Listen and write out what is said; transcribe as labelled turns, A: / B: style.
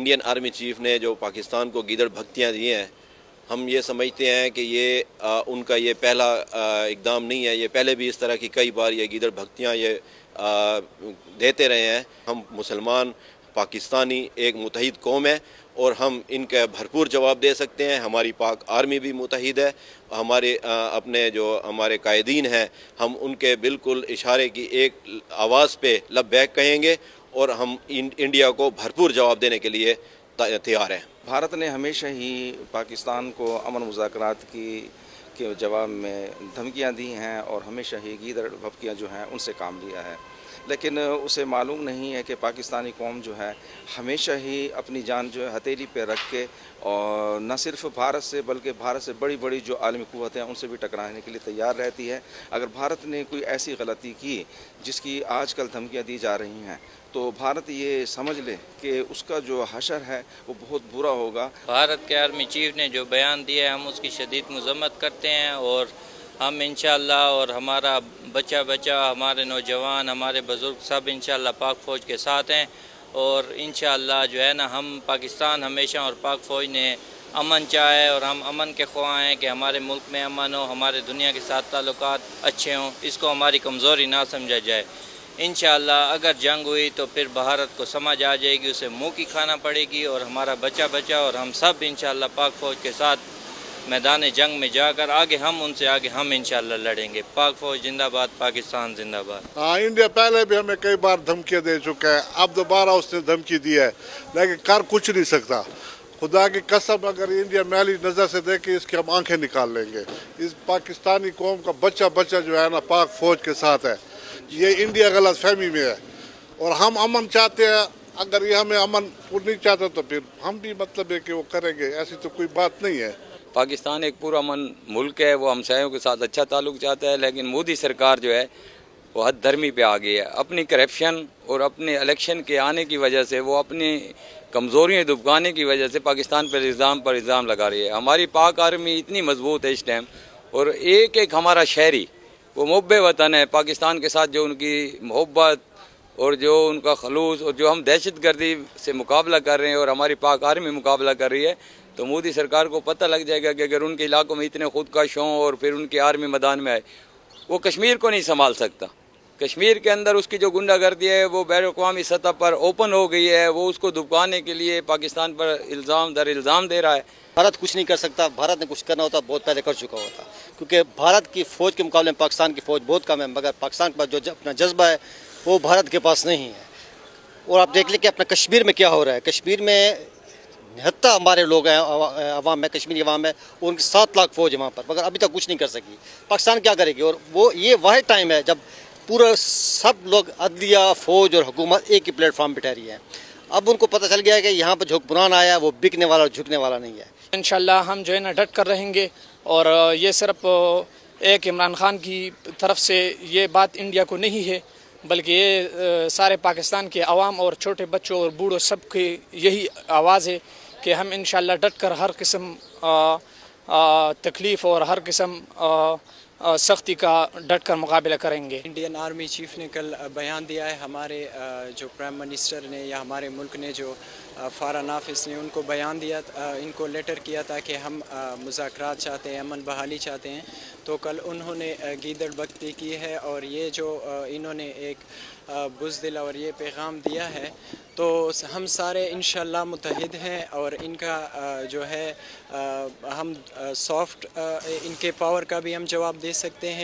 A: Indian army chief نے جو پاکستان کو گیدڑ بھگتیاں دی ہیں، ہم یہ سمجھتے ہیں کہ یہ ان کا یہ پہلا اقدام نہیں ہے. یہ پہلے بھی اس طرح کی کئی بار یہ گیدڑ بھگتیاں یہ دیتے رہے ہیں. ہم مسلمان پاکستانی ایک متحد قوم ہے اور ہم ان کا بھرپور جواب دے سکتے ہیں. ہماری پاک آرمی بھی متحد ہے. ہمارے اپنے جو ہمارے قائدین ہیں، ہم ان کے بالکل اشارے کی ایک آواز پہ لبیک کہیں گے اور ہم انڈیا کو بھرپور جواب دینے کے لیے تیار ہیں.
B: بھارت نے ہمیشہ ہی پاکستان کو امن مذاکرات کے جواب میں دھمکیاں دی ہیں اور ہمیشہ ہی گیدڑ بھبکیاں جو ہیں ان سے کام لیا ہے، لیکن اسے معلوم نہیں ہے کہ پاکستانی قوم جو ہے ہمیشہ ہی اپنی جان جو ہے ہتھیلی پہ رکھ کے اور نہ صرف بھارت سے بلکہ بھارت سے بڑی بڑی جو عالمی قوتیں ہیں ان سے بھی ٹکرانے کے لیے تیار رہتی ہے. اگر بھارت نے کوئی ایسی غلطی کی جس کی آج کل دھمکیاں دی جا رہی ہیں تو بھارت یہ سمجھ لے کہ اس کا جو حشر ہے وہ بہت برا ہوگا.
C: بھارت کے آرمی چیف نے جو بیان دیا ہے ہم اس کی شدید مذمت کرتے ہیں اور ہم انشاءاللہ اور ہمارا بچہ ہمارے نوجوان ہمارے بزرگ سب انشاءاللہ پاک فوج کے ساتھ ہیں اور انشاءاللہ جو ہے نا ہم پاکستان ہمیشہ اور پاک فوج نے امن چاہے اور ہم امن کے خواہاں ہیں کہ ہمارے ملک میں امن ہو، ہمارے دنیا کے ساتھ تعلقات اچھے ہوں، اس کو ہماری کمزوری نہ سمجھا جائے. انشاءاللہ اگر جنگ ہوئی تو پھر بھارت کو سمجھ آ جائے گی، اسے منہ کی کھانا پڑے گی اور ہمارا بچہ اور ہم سب انشاءاللہ پاک فوج کے ساتھ میدان جنگ میں جا کر ہم ان سے آگے ہم انشاءاللہ لڑیں گے. پاک فوج زندہ باد، پاکستان زندہ باد.
D: انڈیا پہلے بھی ہمیں کئی بار دھمکیاں دے چکا ہے، اب دوبارہ اس نے دھمکی دی ہے، لیکن کر کچھ نہیں سکتا. خدا کی قسم اگر انڈیا میلی نظر سے دیکھے اس کی ہم آنکھیں نکال لیں گے. اس پاکستانی قوم کا بچہ جو ہے نا پاک فوج کے ساتھ ہے. یہ انڈیا غلط فہمی میں ہے اور ہم امن چاہتے ہیں. اگر یہ ہمیں امن نہیں چاہتا تو پھر ہم بھی مطلب ہے کہ وہ کریں گے، ایسی تو کوئی بات نہیں ہے.
E: پاکستان ایک پورا امن ملک ہے، وہ ہمسایوں کے ساتھ اچھا تعلق چاہتا ہے، لیکن مودی سرکار جو ہے وہ حد دھرمی پہ آ گئی ہے. اپنی کرپشن اور اپنے الیکشن کے آنے کی وجہ سے وہ اپنی کمزوریاں دبکانے کی وجہ سے پاکستان پر الزام لگا رہی ہے. ہماری پاک آرمی اتنی مضبوط ہے اس ٹائم اور ایک ہمارا شہری وہ محب وطن ہے. پاکستان کے ساتھ جو ان کی محبت اور جو ان کا خلوص اور جو ہم دہشت گردی سے مقابلہ کر رہے ہیں اور ہماری پاک آرمی مقابلہ کر رہی ہے، تو مودی سرکار کو پتہ لگ جائے گا کہ اگر ان کے علاقوں میں اتنے خودکش ہوں اور پھر ان کی آرمی میدان میں آئے، وہ کشمیر کو نہیں سنبھال سکتا. کشمیر کے اندر اس کی جو غنڈہ گردی ہے وہ بین الاقوامی سطح پر اوپن ہو گئی ہے. وہ اس کو دبکانے کے لیے پاکستان پر الزام در الزام دے رہا ہے.
F: بھارت کچھ نہیں کر سکتا. بھارت نے کچھ کرنا ہوتا بہت پہلے کر چکا ہوتا، کیونکہ بھارت کی فوج کے مقابلے میں پاکستان کی فوج بہت کم ہے، مگر پاکستان کے پاس جو اپنا جذبہ ہے وہ بھارت کے پاس نہیں ہے. اور آپ دیکھ لیں کہ اپنا کشمیر میں کیا ہو رہا ہے. کشمیر میں حتیٰ ہمارے لوگ ہیں، عوام ہے، کشمیری عوام ہے، ان کی 7 لاکھ فوج ہے وہاں پر، مگر ابھی تک کچھ نہیں کر سکی. پاکستان کیا کرے گی؟ اور وہ یہ واحد ٹائم ہے جب پورا سب لوگ عدلیہ، فوج اور حکومت ایک ہی پلیٹ فارم پہ ٹھہری ہے. اب ان کو پتہ چل گیا ہے کہ یہاں پہ جو حکمران آیا وہ بکنے والا اور جھکنے والا نہیں ہے.
G: انشاءاللہ ہم جو ہے نا ڈٹ کر رہیں گے اور یہ صرف ایک عمران خان کی طرف سے یہ بات انڈیا کو نہیں ہے، بلکہ یہ سارے پاکستان کے عوام اور چھوٹے بچوں اور بوڑھوں سب کی یہی آواز ہے کہ ہم انشاءاللہ ڈٹ کر ہر قسم تکلیف اور ہر قسم سختی کا ڈٹ کر مقابلہ کریں گے.
H: انڈین آرمی چیف نے کل بیان دیا ہے، ہمارے جو پرائم منسٹر نے یا ہمارے ملک نے جو فارغ نافذ نے ان کو بیان دیا، ان کو لیٹر کیا تھا کہ ہم مذاکرات چاہتے ہیں، امن بحالی چاہتے ہیں. تو کل انہوں نے گیدڑ بھگتی کی ہے اور یہ جو انہوں نے ایک بزدل اور یہ پیغام دیا ہے، تو ہم سارے انشاءاللہ متحد ہیں اور ان کا جو ہے ہم سافٹ ان کے پاور کا بھی ہم جواب دے سکتے ہیں.